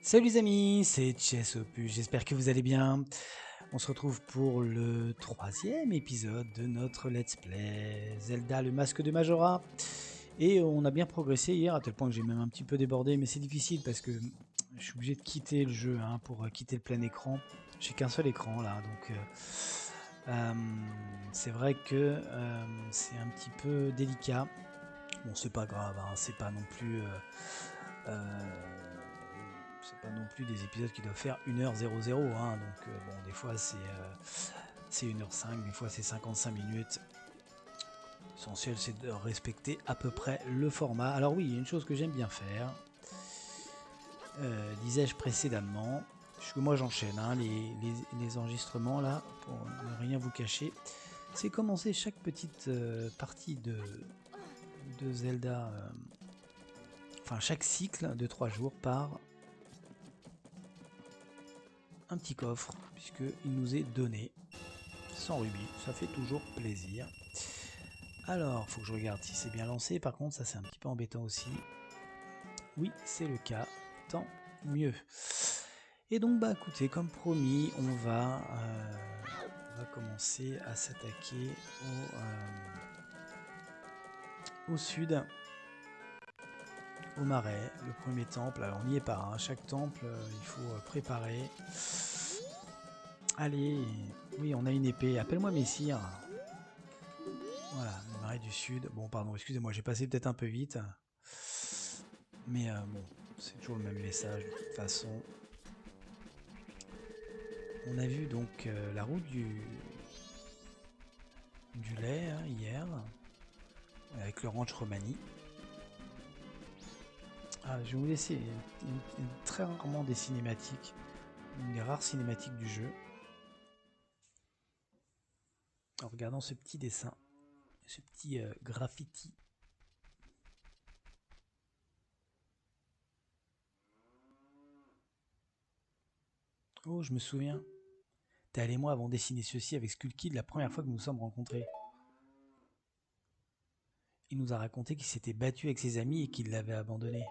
Salut les amis, c'est Chess Opus, j'espère que vous allez bien. On se retrouve pour le troisième épisode de notre Let's Play Zelda le masque de Majora. Et on a bien progressé hier, à tel point que j'ai même un petit peu débordé, mais c'est difficile parce que je suis obligé de quitter le jeu pour quitter le plein écran. J'ai qu'un seul écran là, donc c'est vrai que c'est un petit peu délicat. Bon, c'est pas grave, hein, c'est pas non plus... c'est pas non plus des épisodes qui doivent faire 1h00, hein, donc bon, des fois c'est 1h05, des fois c'est 55 minutes. L'essentiel c'est de respecter à peu près le format. Alors oui, il y a une chose que j'aime bien faire, disais-je précédemment, puisque moi j'enchaîne hein, les enregistrements là, pour ne rien vous cacher, c'est commencer chaque petite partie de Zelda, enfin chaque cycle de 3 jours par un petit coffre, puisqu'il nous est donné sans rubis, ça fait toujours plaisir. Alors, faut que je regarde si c'est bien lancé, par contre ça c'est un petit peu embêtant aussi. Oui, c'est le cas, tant mieux. Et donc bah écoutez, comme promis, on va commencer à s'attaquer au sud, au marais, le premier temple. Alors on n'y est pas, hein. Chaque temple il faut préparer. Allez, oui on a une épée, appelle-moi Messire. Voilà, le marais du sud. Bon, pardon, excusez-moi, j'ai passé peut-être un peu vite. Mais bon, c'est toujours le même message de toute façon. On a vu donc la route du lait hein, hier, avec le ranch Romani. Ah, je vais vous laisser très rarement des cinématiques, une des rares cinématiques du jeu. En regardant ce petit dessin, ce petit graffiti. Oh, je me souviens. Tal et moi avons dessiné ceci avec Skullkid la première fois que nous nous sommes rencontrés. Il nous a raconté qu'il s'était battu avec ses amis et qu'il l'avait abandonné.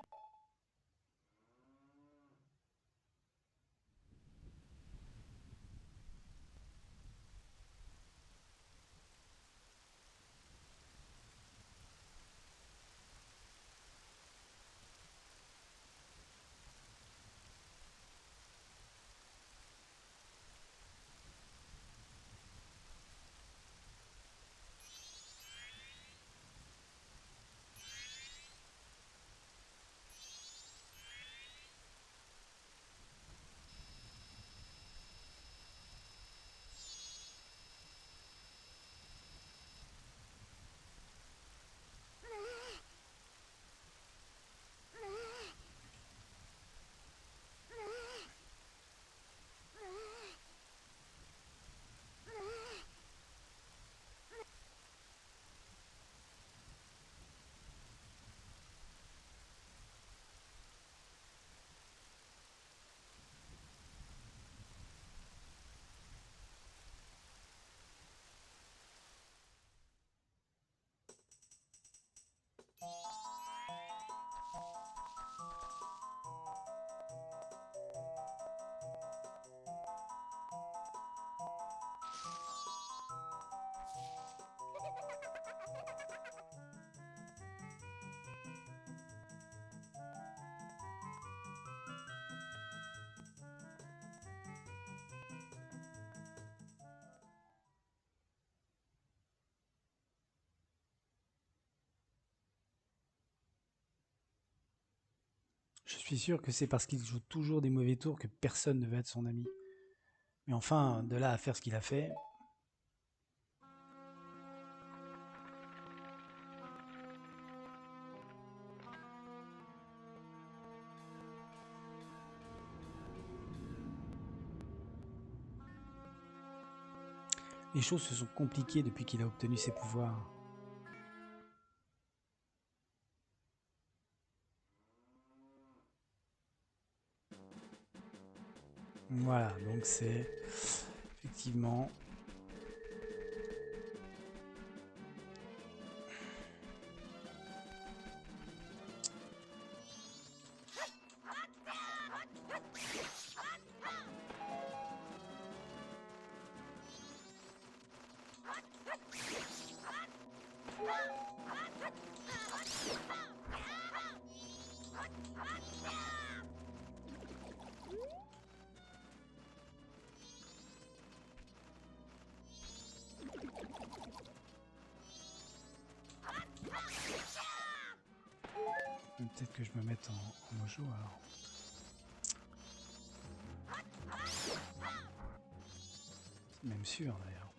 Je suis sûr que c'est parce qu'il joue toujours des mauvais tours que personne ne veut être son ami. Mais enfin, de là à faire ce qu'il a fait... Les choses se sont compliquées depuis qu'il a obtenu ses pouvoirs. Voilà, donc c'est effectivement... Peut-être que je me mette en mojo alors. C'est même sûr d'ailleurs.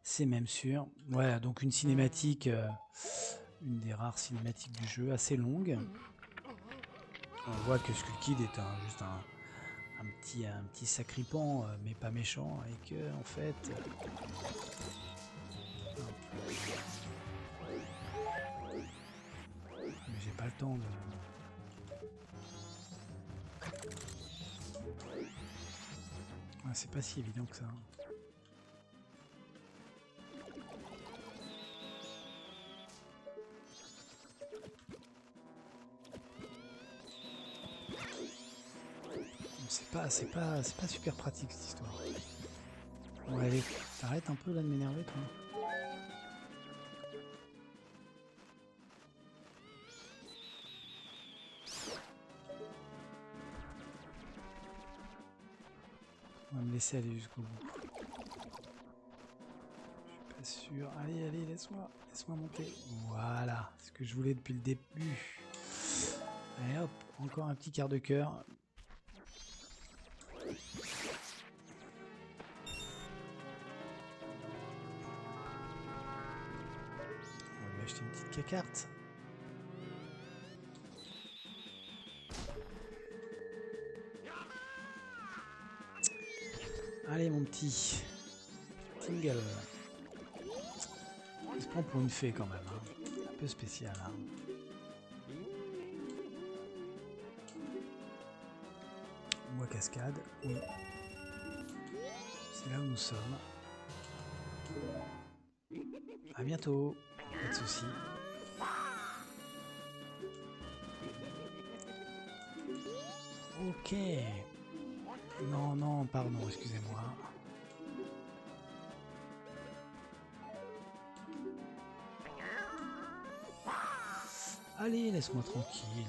C'est même sûr. Ouais, donc une cinématique, une des rares cinématiques du jeu, assez longue. On voit que Skull Kid est juste un petit sacripant, mais pas méchant, et que en fait. Mais j'ai pas le temps de. Ouais, c'est pas si évident que ça. C'est pas super pratique cette histoire. Bon allez, t'arrêtes un peu là de m'énerver toi. On va me laisser aller jusqu'au bout. Je suis pas sûr. Allez, allez, laisse-moi monter. Voilà, ce que je voulais depuis le début. Allez hop, encore un petit quart de cœur. On va lui acheter une petite cacarte. Allez mon petit Tingle. Il se prend pour une fée quand même, hein. Un peu spécial. Hein. Moi cascade, oui. C'est là où nous sommes. À bientôt, pas de soucis. Ok. Non, non, pardon, excusez-moi. Allez, laisse-moi tranquille.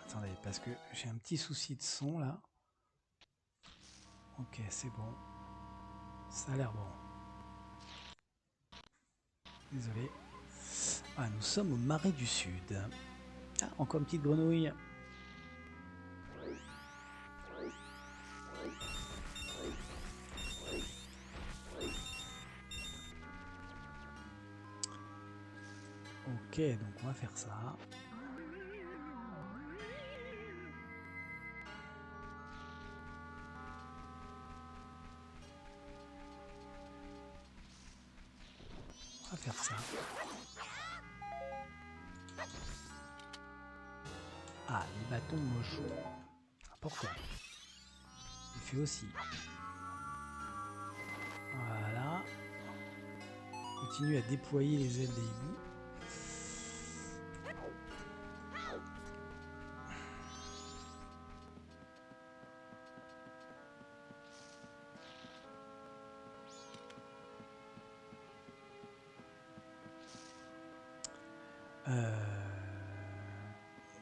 Attendez, parce que j'ai un petit souci de son là. Ok, c'est bon. Ça a l'air bon. Désolé. Ah, nous sommes au Marais du Sud. Ah, encore une petite grenouille. Ok, donc on va faire ça. On va faire ça. Ah, les bâtons mojo. Important. Il fait aussi. Voilà. Continue à déployer les ailes des hiboux.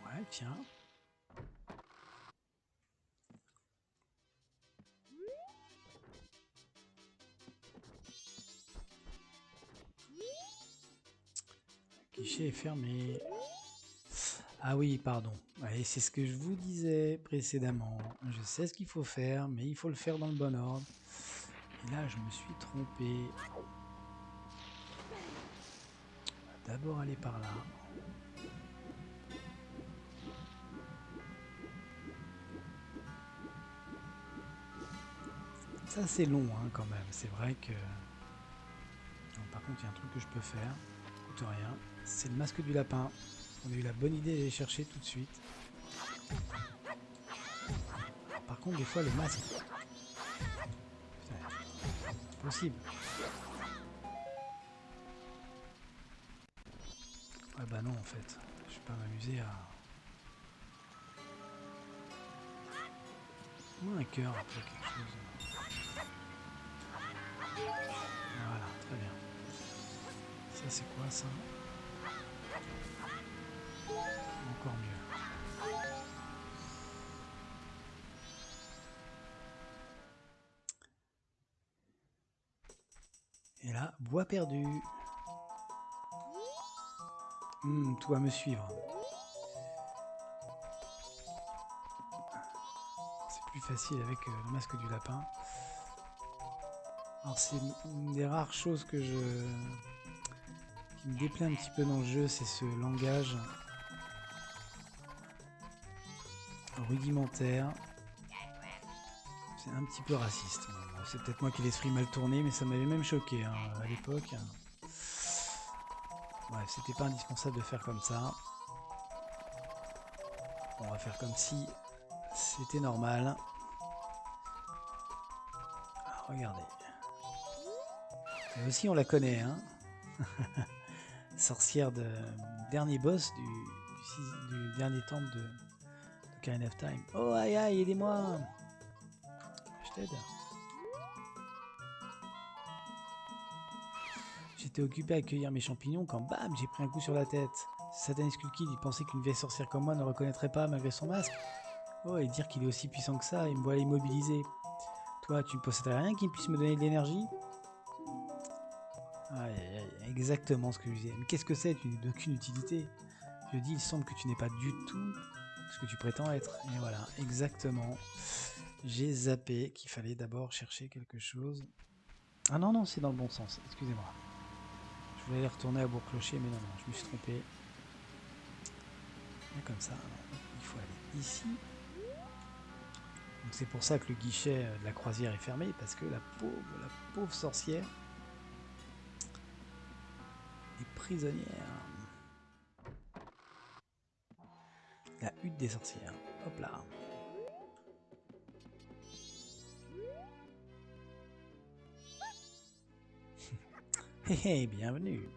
Ouais, tiens. Le guichet est fermé. Ah oui, pardon. Ouais, c'est ce que je vous disais précédemment. Je sais ce qu'il faut faire, mais il faut le faire dans le bon ordre. Et là, je me suis trompé. On va d'abord aller par là. Ça, c'est long hein, quand même. C'est vrai que... Non, par contre, il y a un truc que je peux faire. Coûte rien. C'est le masque du lapin. On a eu la bonne idée d'aller chercher tout de suite. Alors, par contre, des fois, le masque... Putain, c'est possible. Ouais, bah non, en fait. Je vais pas m'amuser à... Moi, un cœur après quelque chose. Voilà, très bien. Ça c'est quoi ça? Encore mieux. Et là, bois perdu. Tout va me suivre. C'est plus facile avec le masque du lapin. Alors c'est une des rares choses qui me déplaît un petit peu dans le jeu, c'est ce langage rudimentaire. C'est un petit peu raciste. Bon, c'est peut-être moi qui ai l'esprit mal tourné, mais ça m'avait même choqué hein, à l'époque. Bref, c'était pas indispensable de faire comme ça. On va faire comme si c'était normal. Ah, regardez. Et aussi on la connaît, hein. Sorcière de dernier boss du dernier temple de Ocarina of Time. Oh aïe aïe, aidez-moi. Je t'aide. J'étais occupé à cueillir mes champignons quand bam, j'ai pris un coup sur la tête. Ce satané Skull Kid, il pensait qu'une vieille sorcière comme moi ne reconnaîtrait pas malgré son masque. Oh, et dire qu'il est aussi puissant que ça, et me voilà immobilisé. Toi, tu ne posséderais rien qui puisse me donner de l'énergie? Aïe aïe aïe, exactement ce que je disais. Mais qu'est-ce que c'est? Tu n'es d'aucune utilité. Je dis, il semble que tu n'es pas du tout ce que tu prétends être. Et voilà, exactement. J'ai zappé qu'il fallait d'abord chercher quelque chose. Ah non, non, c'est dans le bon sens, excusez-moi. Je voulais aller retourner à Bourg-Clocher, mais non, non, je me suis trompé. Et comme ça, il faut aller ici. Donc c'est pour ça que le guichet de la croisière est fermé, parce que la pauvre sorcière est prisonnière. La hutte des sorcières. Hop là. Hé hé, bienvenue.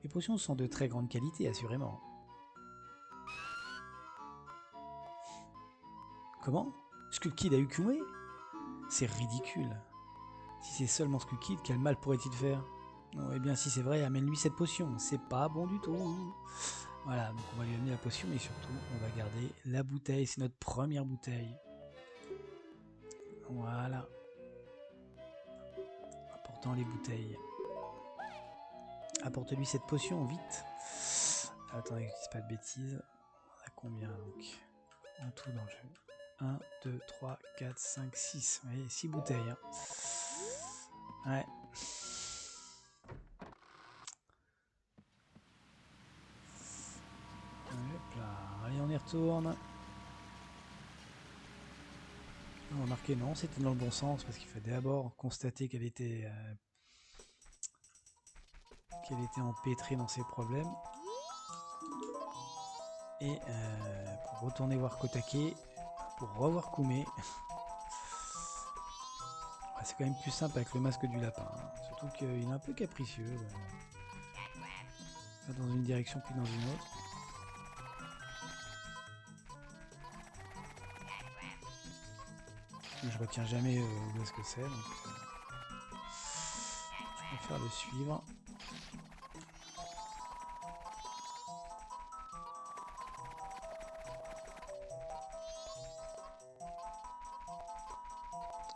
Mes potions sont de très grande qualité, assurément. Comment? Skull Kid a eu Kumé? C'est ridicule. Si c'est seulement Skull Kid, quel mal pourrait-il faire? Oh, eh bien, si c'est vrai, amène-lui cette potion. C'est pas bon du tout. Voilà, donc on va lui donner la potion, mais surtout, on va garder la bouteille. C'est notre première bouteille. Voilà. Apportant les bouteilles. Apporte-lui cette potion, vite. Attendez que je dise pas de bêtises. On a combien donc en tout dans le jeu? 1, 2, 3, 4, 5, 6. Oui, 6 bouteilles. Hein. Ouais. Hop là. Allez, on y retourne. Remarquez, non, c'était dans le bon sens parce qu'il fallait d'abord constater qu'elle était empêtrée dans ses problèmes. Et pour retourner voir Kotake, pour revoir Kumé. C'est quand même plus simple avec le masque du lapin. Hein. Surtout qu'il est un peu capricieux. Pas dans une direction puis dans une autre. Je retiens jamais où est-ce que c'est. Donc, je préfère le suivre.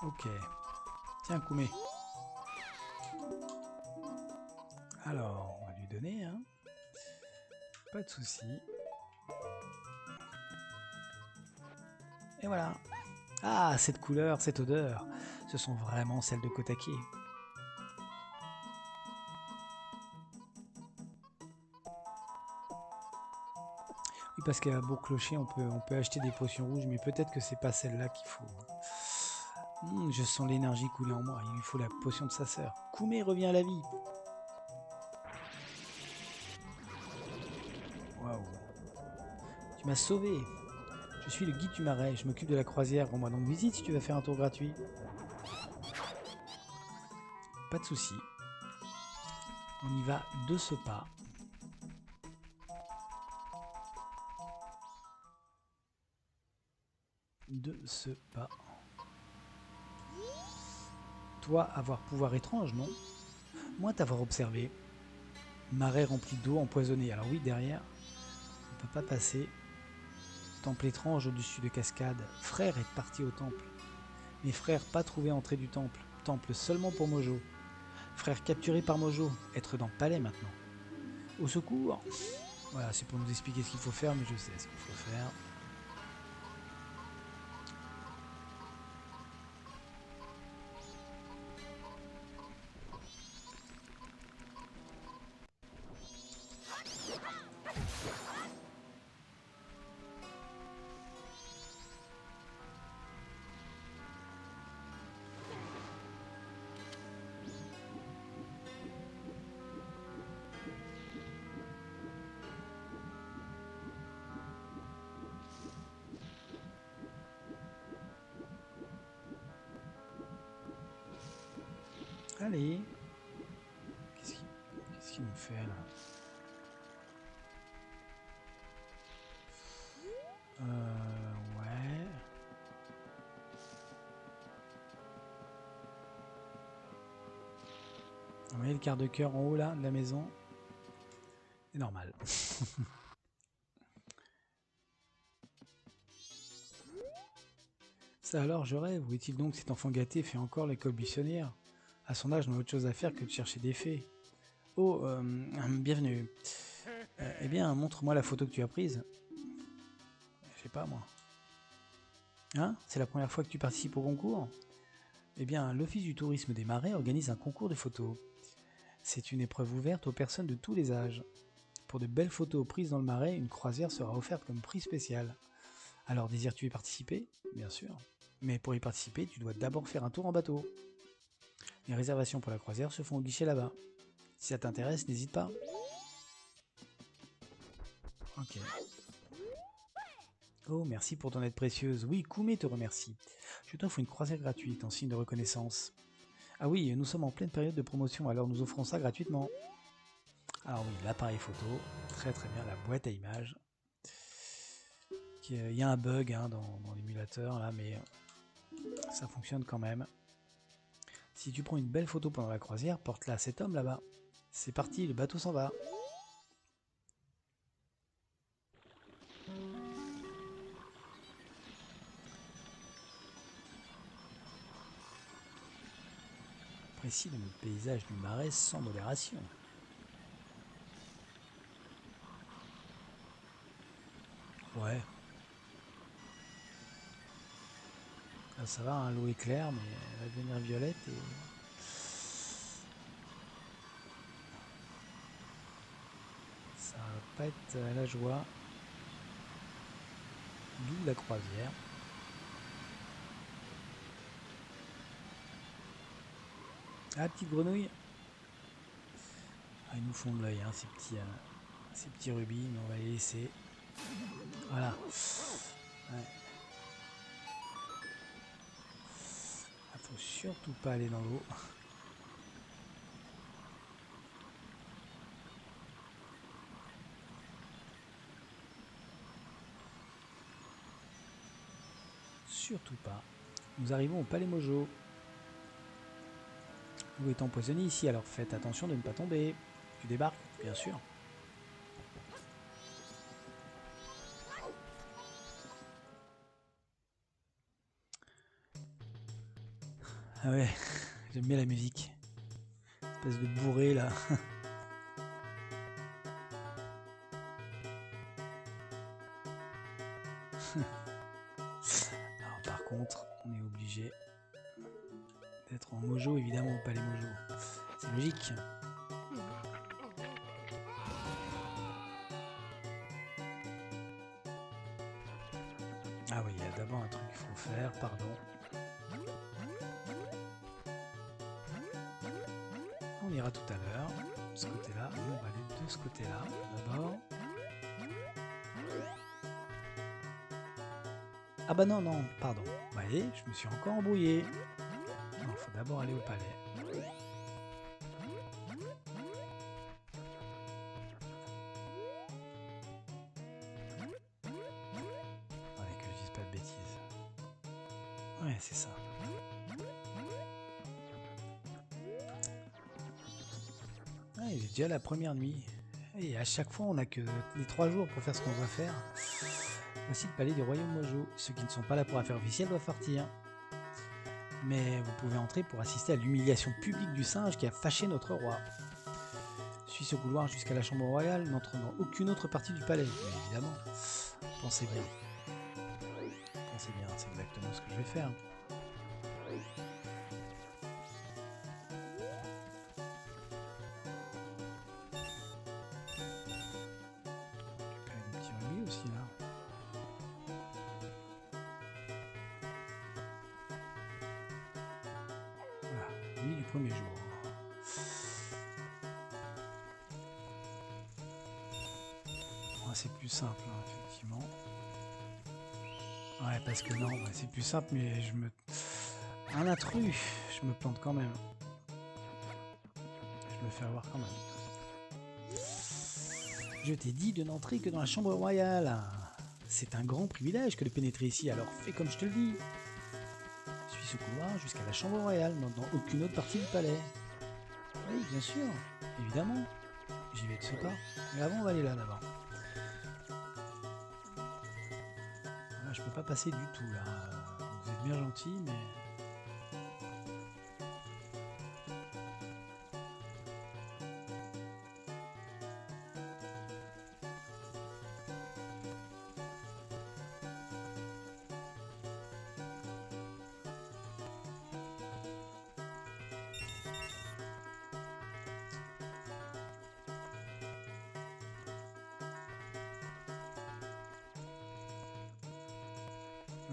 Ok. Tiens, Kumé. Alors, on va lui donner, hein. Pas de souci. Et voilà. Ah, cette couleur, cette odeur, ce sont vraiment celles de Kotake. Oui, parce qu'à Bourg-Clocher, on peut acheter des potions rouges, mais peut-être que c'est pas celle-là qu'il faut. Je sens l'énergie couler en moi. Il lui faut la potion de sa sœur. Kumé revient à la vie. Waouh. Tu m'as sauvé. Je suis le guide du marais. Je m'occupe de la croisière. Rends-moi donc visite si tu vas faire un tour gratuit. Pas de souci. On y va de ce pas. De ce pas. Toi, avoir pouvoir étrange, non? Moi, t'avoir observé. Marais rempli d'eau empoisonnée. Alors oui, derrière, on ne peut pas passer. Temple étrange au-dessus de cascade. Frère est parti au temple. Mes frères pas trouvé entrée du temple. Temple seulement pour Mojo. Frère capturé par Mojo. Être dans le palais maintenant. Au secours. Voilà, c'est pour nous expliquer ce qu'il faut faire, mais je sais ce qu'il faut faire. Allez. Qu'est-ce qu'il me fait là? Ouais. Vous voyez le quart de cœur en haut là de la maison? C'est normal. Ça alors, je rêve. Où est-il donc cet enfant gâté fait encore l'école buissonnière? À son âge, n'a autre chose à faire que de chercher des fées. Oh, bienvenue. Eh bien, montre-moi la photo que tu as prise. Je sais pas, moi. Hein? C'est la première fois que tu participes au concours? Eh bien, l'Office du tourisme des Marais organise un concours de photos. C'est une épreuve ouverte aux personnes de tous les âges. Pour de belles photos prises dans le Marais, une croisière sera offerte comme prix spécial. Alors, désires-tu y participer? Bien sûr. Mais pour y participer, tu dois d'abord faire un tour en bateau. Les réservations pour la croisière se font au guichet là-bas. Si ça t'intéresse, n'hésite pas. Ok. Oh, merci pour ton aide précieuse. Oui, Koumé te remercie. Je t'offre une croisière gratuite en signe de reconnaissance. Ah oui, nous sommes en pleine période de promotion, alors nous offrons ça gratuitement. Alors oui, l'appareil photo, très très bien, la boîte à images. Il y a un bug hein, dans l'émulateur là, mais ça fonctionne quand même. Si tu prends une belle photo pendant la croisière, porte-la à cet homme là-bas. C'est parti, le bateau s'en va. Précis de notre paysage du Marais sans modération. Ouais. Là, ça va, hein, l'eau est claire, mais elle va devenir violette et... ça va pas être à la joie. D'où la croisière. Ah, petite grenouille. Ah, ils nous font de l'œil, hein, ces petits rubis, mais on va les laisser. Voilà. Ouais. Ah, faut surtout pas aller dans l'eau. Surtout pas. Nous arrivons au Palais Mojo. L'eau est empoisonnée ici, alors faites attention de ne pas tomber. Tu débarques, bien sûr. Ah ouais, j'aime bien la musique. Espèce de bourré là. Alors par contre, on est obligé d'être en Mojo, évidemment, au Palais Mojo. C'est logique. Ah oui, il y a d'abord un truc qu'il faut faire, pardon. On ira tout à l'heure. De ce côté-là, on va aller de ce côté-là d'abord. Ah bah non, non, pardon. Vous voyez, je me suis encore embrouillé. Il faut d'abord aller au palais. Allez, que je dise pas de bêtises. Ouais, c'est ça. Ah, il est déjà la première nuit. Et à chaque fois, on n'a que les 3 jours pour faire ce qu'on doit faire. Voici le palais du royaume Mojo. Ceux qui ne sont pas là pour affaire officielle doivent partir. Mais vous pouvez entrer pour assister à l'humiliation publique du singe qui a fâché notre roi. Suis ce couloir jusqu'à la chambre royale, n'entre dans aucune autre partie du palais. Mais évidemment, pensez bien. Pensez bien, c'est exactement ce que je vais faire. Des petits rubis aussi là. Voilà, nuit du premier jour. C'est plus simple, hein, effectivement. Ouais, parce que non, ouais, c'est plus simple, mais je me... Un intrus, je me plante quand même. Je me fais avoir quand même. Je t'ai dit de n'entrer que dans la chambre royale. C'est un grand privilège que de pénétrer ici, alors fais comme je te le dis. Suis ce couloir jusqu'à la chambre royale, non dans aucune autre partie du palais. Oui, bien sûr, évidemment. J'y vais de ce pas. Mais avant, on va aller là, d'abord. Je peux pas passer du tout là. Vous êtes bien gentil, mais...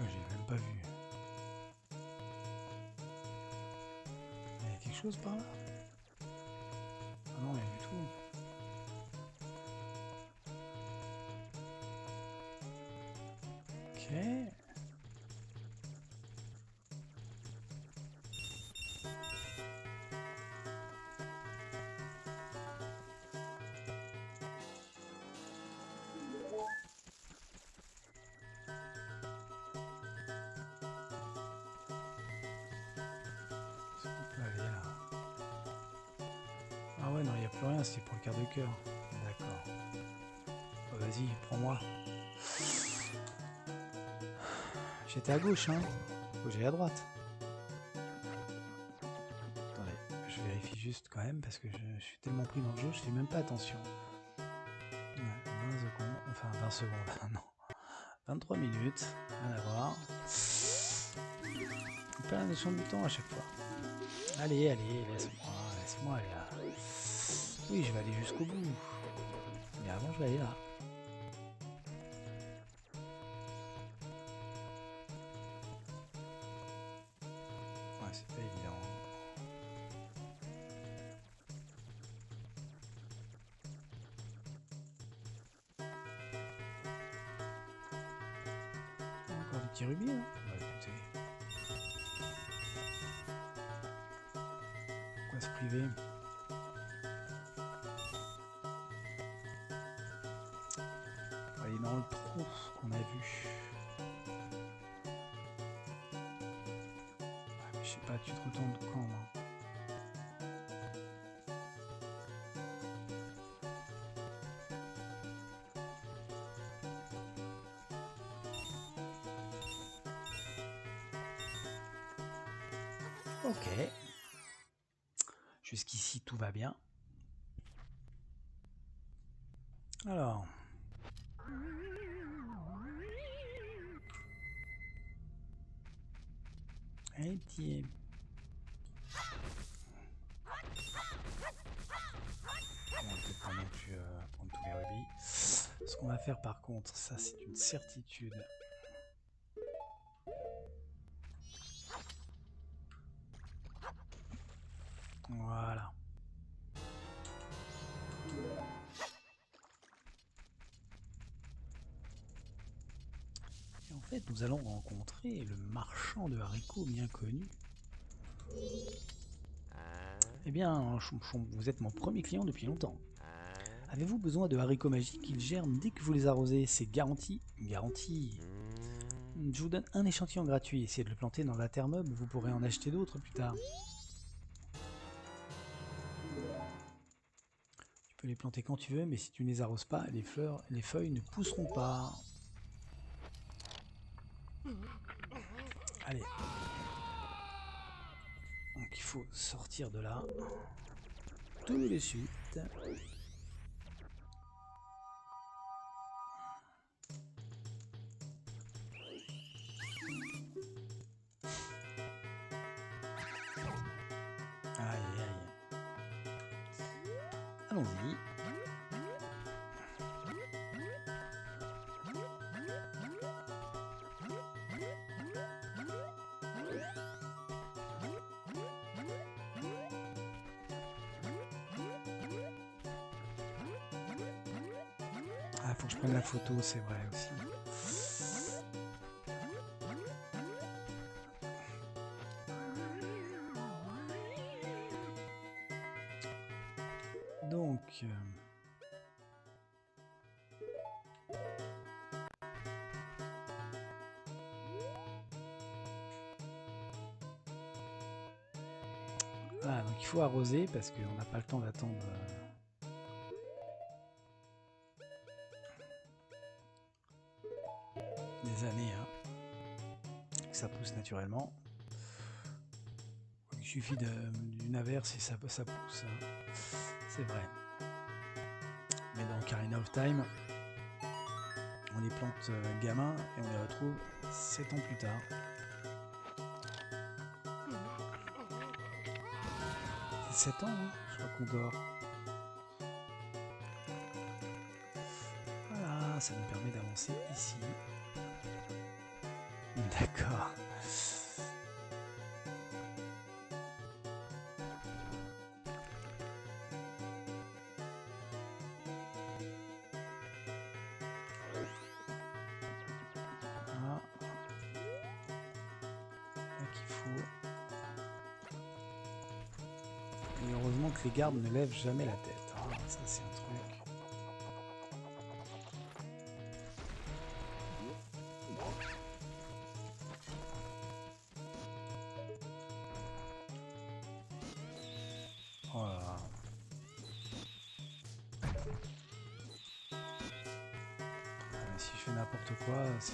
j'ai même pas vu. Il y a quelque chose par là? Ah non, rien du tout. Ok. Ah ouais, non, il n'y a plus rien, c'est pour le quart de cœur. D'accord. Oh, vas-y, prends-moi. J'étais à gauche, hein. Faut que j'aille à droite. Attendez, je vérifie juste quand même, parce que je suis tellement pris dans le jeu, je fais même pas attention. Ouais, 20 secondes, enfin 20 secondes, non. 23 minutes, rien à voir. On perd la notion du temps à chaque fois. Allez, allez, laisse-moi aller là. Oui, je vais aller jusqu'au bout. Mais avant, je vais aller là. Ouais, c'est pas évident. Encore des petits rubis, hein. Bah écoutez. Pourquoi se priver? On va aller dans le trou qu'on a vu. Ah, mais je sais pas, tu te retournes quand, moi? Ok. Jusqu'ici, tout va bien. Alors. Allez, petit... On va peut-être pas non plus prendre tous les rubis. Ce qu'on va faire par contre, ça c'est une certitude. Voilà. Et en fait, nous allons rencontrer le marchand de haricots bien connu. Eh bien, vous êtes mon premier client depuis longtemps. Avez-vous besoin de haricots magiques? Ils germent dès que vous les arrosez, c'est garanti. Garanti. Je vous donne un échantillon gratuit. Essayez de le planter dans la terre meuble, vous pourrez en acheter d'autres plus tard. peux les planter quand tu veux, mais si tu ne les arroses pas, les feuilles ne pousseront pas. Allez. Donc il faut sortir de là. Tout de suite. Aïe aïe. Allons-y. Ah, faut que je prenne la photo, c'est vrai aussi. Donc... Voilà, donc il faut arroser parce qu'on n'a pas le temps d'attendre des années hein, que ça pousse naturellement. Il suffit d'une averse et ça pousse, hein. C'est vrai. Mais dans Ocarina of Time, on les plante gamins et on les retrouve 7 ans plus tard. C'est 7 ans, hein, je crois qu'on dort. Voilà, ça nous permet d'avancer ici. D'accord. Voilà. Là qu'il faut. Et heureusement que les gardes ne lèvent jamais la tête. Ah, ça c'est un truc. Oh là là. Mais si je fais n'importe quoi, c'est...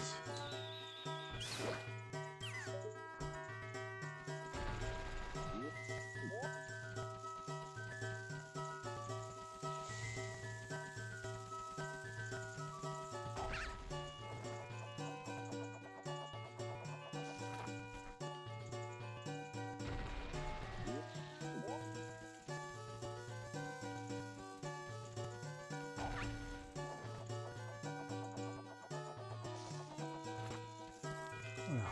Voilà.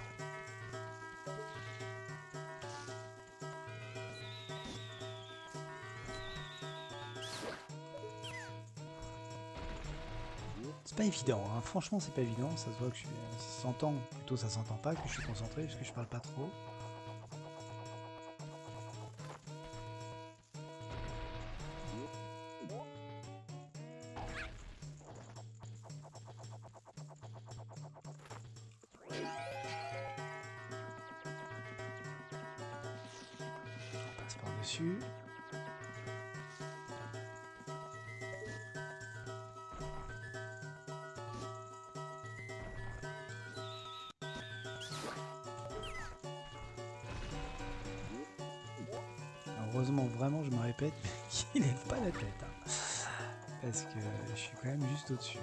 C'est pas évident, hein. Franchement c'est pas évident, ça se voit que je suis... ça s'entend, plutôt ça s'entend pas que je suis concentré parce que je parle pas trop. On passe par dessus. Heureusement, vraiment, je me répète, qu'il lève pas la tête. Hein, parce que je suis quand même juste au-dessus.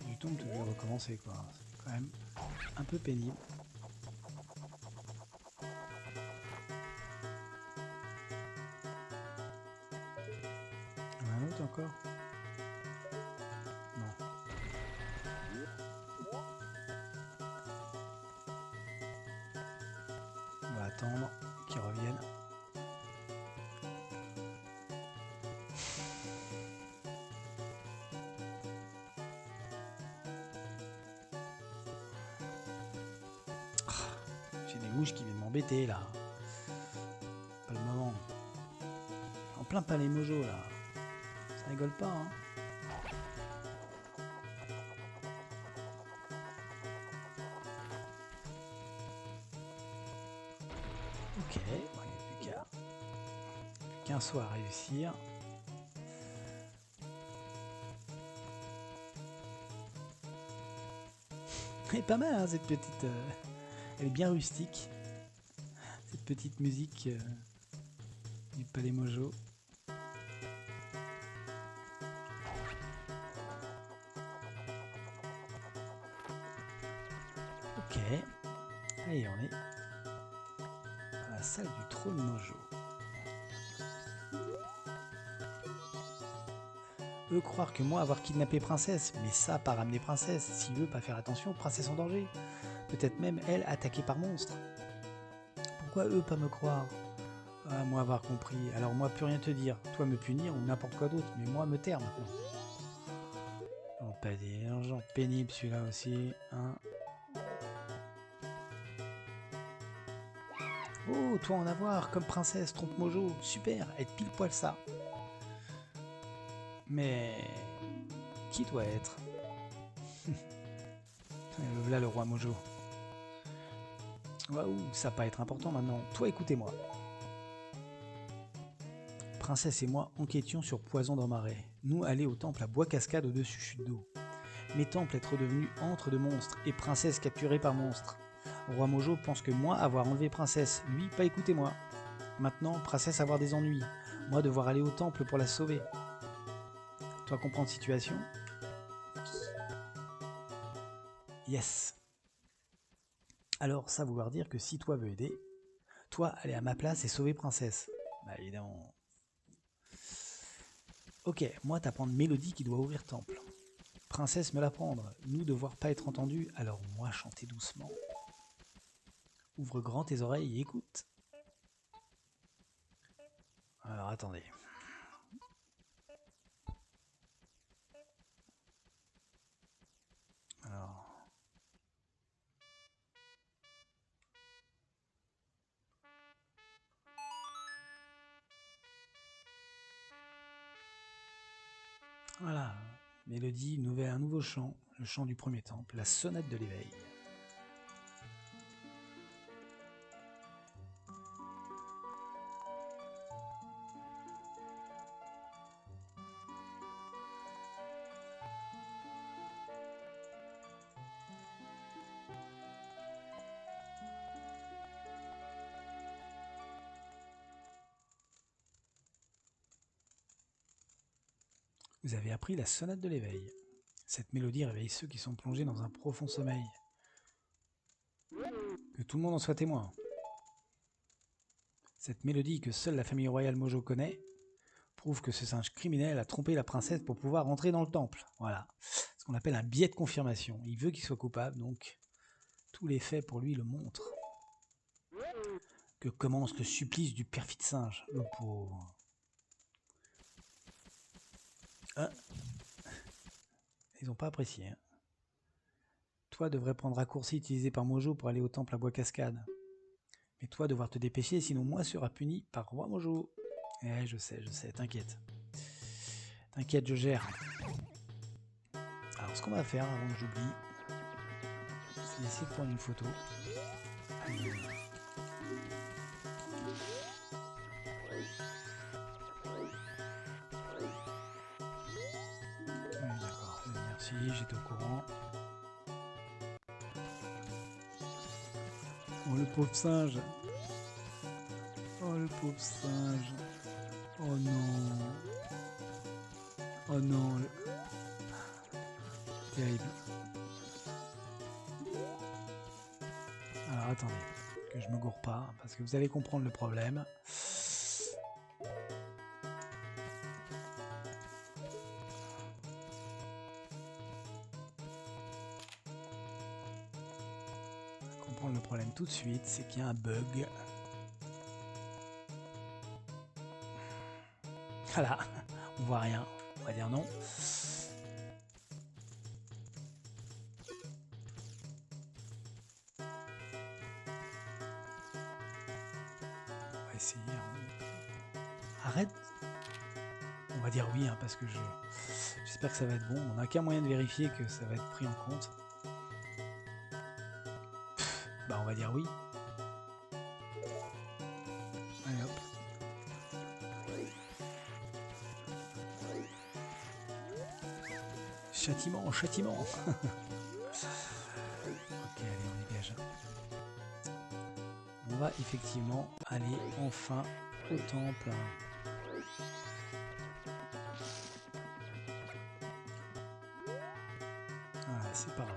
Du tout, on devait recommencer quoi. C'est quand même un peu pénible. Il y en a un autre encore? Non. On va attendre qu'ils reviennent. J'ai des mouches qui viennent m'embêter là. Pas le moment. En plein palais mojo là. Ça rigole pas hein. Ok, bon, il n'y a plus qu'un saut à réussir. Elle est pas mal hein, cette petite... elle est bien rustique. Cette petite musique du palais mojo. Ok. Allez, on est dans la salle du trône mojo. Eux croire que moi avoir kidnappé Princesse, mais ça pas ramener Princesse, s'il veut pas faire attention, Princesse en danger. Peut-être même elle attaquée par monstre. Pourquoi eux pas me croire? Ah, moi avoir compris, alors moi plus rien te dire, toi me punir ou n'importe quoi d'autre, mais moi me taire maintenant. Oh pas des gens pénibles celui-là aussi, hein. Oh toi en avoir, comme Princesse, trompe mojo, super, être pile poil ça. Mais... qui doit être? Voilà le roi mojo. Waouh, ça va pas être important maintenant. Toi, écoutez-moi. Princesse et moi enquêtions sur Poison dans Marais. Nous aller au temple à Bois-Cascade au-dessus chute d'eau. Mes temples être devenus antres de monstres et Princesse capturée par monstres. Roi Mojo pense que moi avoir enlevé Princesse, lui pas écouter moi. Maintenant, Princesse avoir des ennuis. Moi devoir aller au temple pour la sauver. Toi comprendre situation? Yes. Alors ça vouloir dire que si toi veux aider, toi aller à ma place et sauver Princesse. Bah évidemment. Ok, moi t'apprendre Mélodie qui doit ouvrir temple. Princesse me l'apprendre, nous devoir pas être entendus, alors moi chanter doucement. Ouvre grand tes oreilles et écoute. Alors attendez. Alors... voilà, Mélodie, un nouveau chant, le chant du premier temple, la sonate de l'éveil. Vous avez appris la sonate de l'éveil. Cette mélodie réveille ceux qui sont plongés dans un profond sommeil. Que tout le monde en soit témoin. Cette mélodie que seule la famille royale Mojo connaît prouve que ce singe criminel a trompé la princesse pour pouvoir rentrer dans le temple. Voilà, ce qu'on appelle un biais de confirmation. Il veut qu'il soit coupable, donc tous les faits pour lui le montrent. Que commence le supplice du perfide singe, le pauvre. Ah. Ils n'ont pas apprécié. Hein. Toi devrais prendre raccourci utilisé par Mojo pour aller au temple à Bois-Cascade. Mais toi devoir te dépêcher, sinon moi sera puni par Roi Mojo. Eh, je sais, t'inquiète. T'inquiète, je gère. Alors, ce qu'on va faire avant que j'oublie, c'est essayer de prendre une photo. D'accord, merci, j'étais au courant. Oh, le pauvre singe. Oh, le pauvre singe. Oh non. Oh non. Terrible. Alors attendez, que je me gourre pas, parce que vous allez comprendre le problème. Comprendre le problème tout de suite, c'est qu'il y a un bug. Voilà, on voit rien, on va dire non. dire oui, hein, parce que j'espère que ça va être bon. On n'a qu'un moyen de vérifier que ça va être pris en compte. Bah on va dire oui. Allez hop. Châtiment, châtiment. Ok, allez, on dégage. On va effectivement aller enfin au temple. Voilà, c'est par là.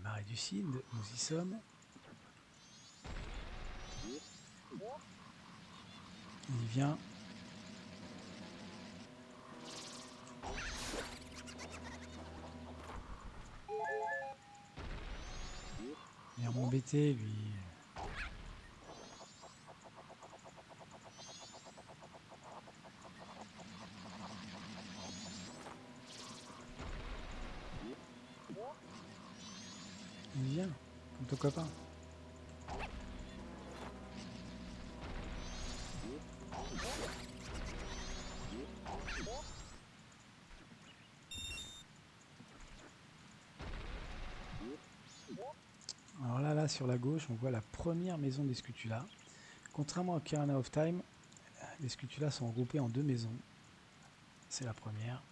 Marais du Cid, nous y sommes. Il vient. Il vient m'embêter, lui. Il vient, comme ton copain. Alors là, sur la gauche, on voit la première maison des Scutula. Contrairement à Ocarina of Time, les Scutula sont regroupés en deux maisons. C'est la première.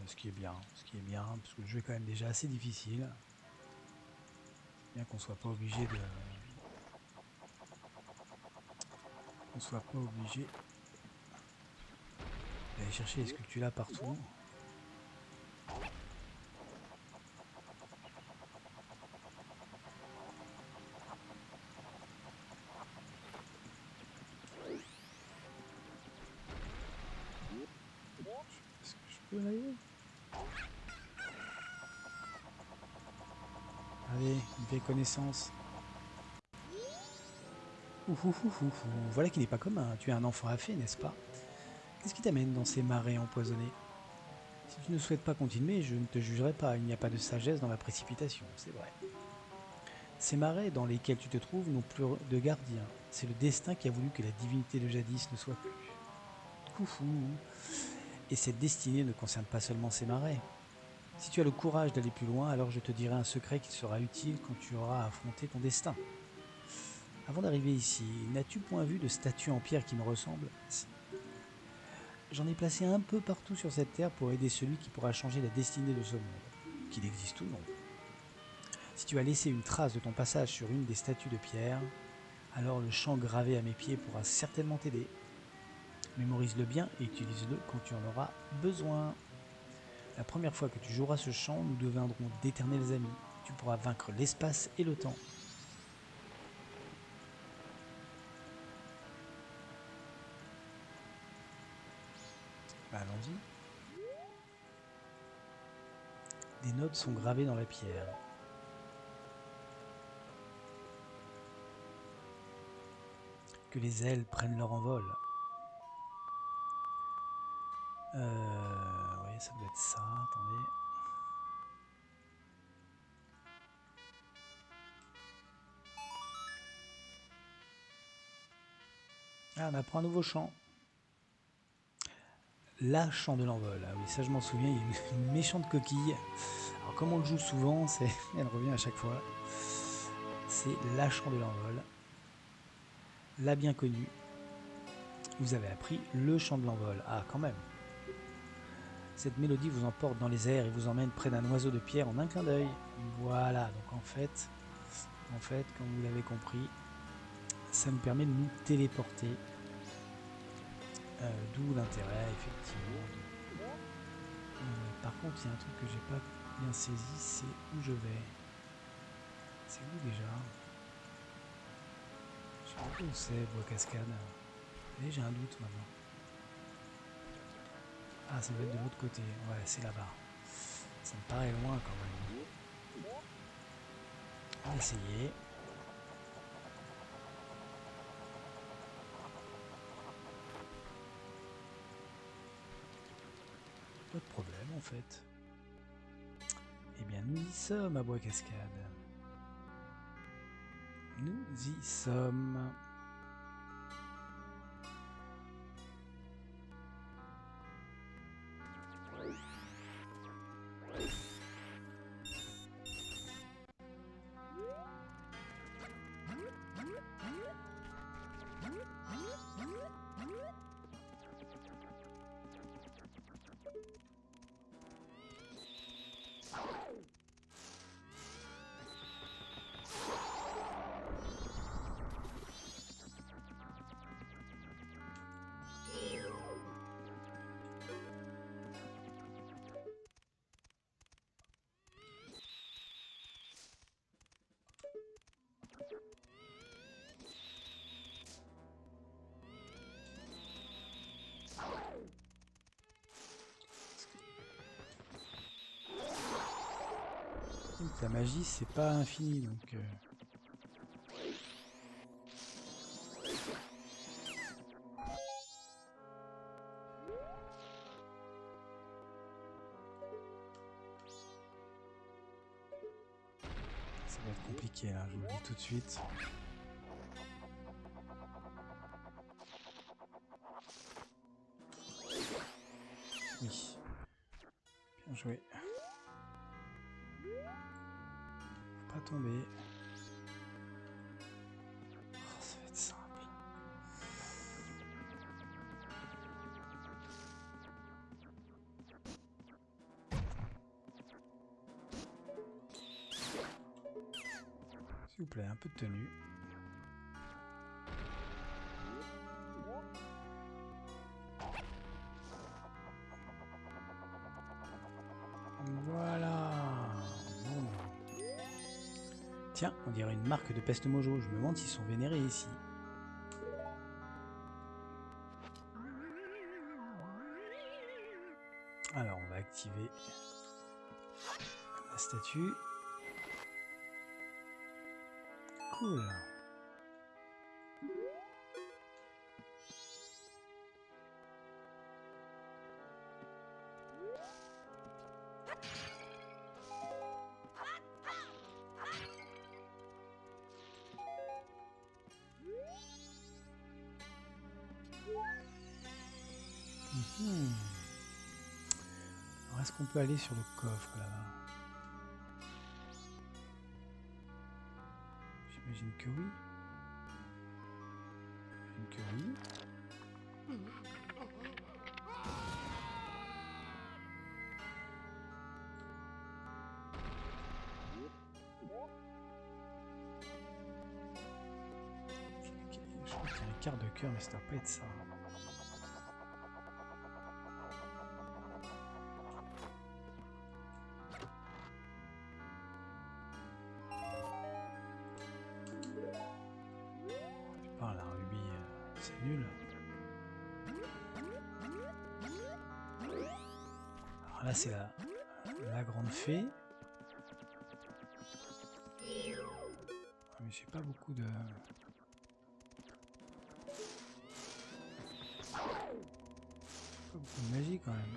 Ce qui est bien, parce que le jeu est quand même déjà assez difficile. Bien qu'on soit pas obligé de... On soit pas obligé d'aller chercher les Scutula partout. Est-ce que je peux y aller ? Allez, une vieille connaissance. Voilà qui n'est pas commun. Tu es un enfant affé, n'est-ce pas? Qu'est-ce qui t'amène dans ces marais empoisonnés? Si tu ne souhaites pas continuer, je ne te jugerai pas. Il n'y a pas de sagesse dans la précipitation, c'est vrai. Ces marais dans lesquels tu te trouves n'ont plus de gardien. C'est le destin qui a voulu que la divinité de jadis ne soit plus. Coucou. Et cette destinée ne concerne pas seulement ces marais. Si tu as le courage d'aller plus loin, alors je te dirai un secret qui sera utile quand tu auras affronté ton destin. Avant d'arriver ici, n'as-tu point vu de statue en pierre qui me ressemble? J'en ai placé un peu partout sur cette terre pour aider celui qui pourra changer la destinée de ce monde, qu'il existe ou non. Si tu as laissé une trace de ton passage sur une des statues de pierre, alors le chant gravé à mes pieds pourra certainement t'aider. Mémorise-le bien et utilise-le quand tu en auras besoin. La première fois que tu joueras ce chant, nous deviendrons d'éternels amis. Tu pourras vaincre l'espace et le temps. Bah, allons-y. Des notes sont gravées dans la pierre. Que les ailes prennent leur envol. Oui, ça doit être ça. Attendez. Ah, on apprend un nouveau chant. La chant de l'envol. Ah oui, ça je m'en souviens, il y a une méchante coquille. Alors comme on le joue souvent, elle revient à chaque fois. C'est la chant de l'envol. La bien connue. Vous avez appris le chant de l'envol. Ah, quand même. Cette mélodie vous emporte dans les airs et vous emmène près d'un oiseau de pierre en un clin d'œil. Voilà, donc en fait, comme vous l'avez compris, ça nous permet de nous téléporter. D'où l'intérêt, effectivement. Par contre, il y a un truc que j'ai pas bien saisi, c'est où je vais. C'est où déjà? Je sais pas où c'est, Bois Cascade. Et j'ai un doute maintenant. Ah, ça doit être de l'autre côté. Ouais, c'est là-bas. Ça me paraît loin quand même. On va essayer. Pas de problème en fait. Eh bien nous y sommes à Bois Cascade. Nous y sommes. Donc, la magie c'est pas infini donc ça va être compliqué là, je vous le dis tout de suite. Oui. Bien joué. Faut pas tomber. Oh, ça va être simple. S'il vous plaît, un peu de tenue. Voilà. Bon. Tiens, on dirait une marque de peste mojo. Je me demande s'ils sont vénérés ici. Alors, on va activer la statue. Cool. Alors, est-ce qu'on peut aller sur le coffre là-bas? J'imagine que oui. J'imagine que oui. Je crois qu'il y a un quart de cœur, mais ça doit pas être ça. Par là, un rubis, c'est nul. Alors là, c'est la grande fée. Ah, mais j'ai pas beaucoup de... Pas beaucoup de magie quand même.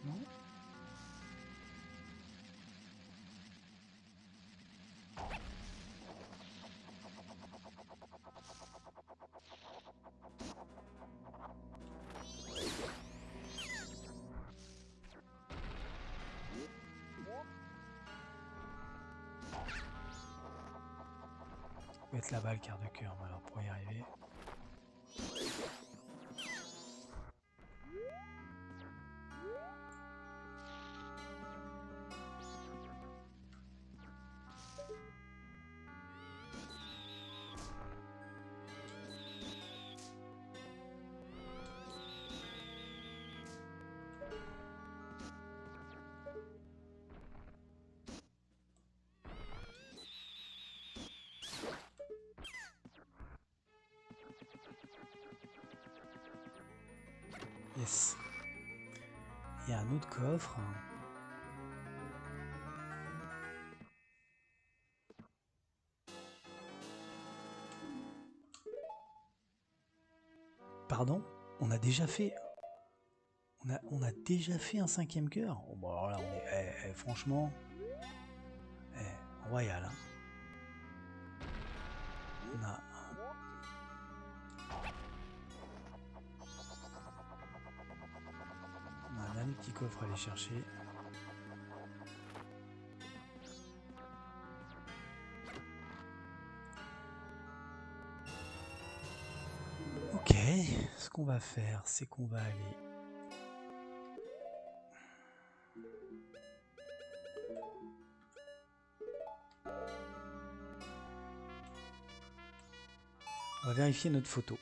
Non? Ça peut être là-bas le quart de cœur, mais alors pour y arriver... Yes. Il y a un autre coffre. Pardon? On a déjà fait... On a déjà fait un 5e cœur. Oh, bon, alors là, on est... franchement... royal. Hein. On a... On a un dernier petit coffre à aller chercher. Ok, ce qu'on va faire, c'est qu'on va aller... On va vérifier notre photo.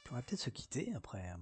Puis on va peut-être se quitter après.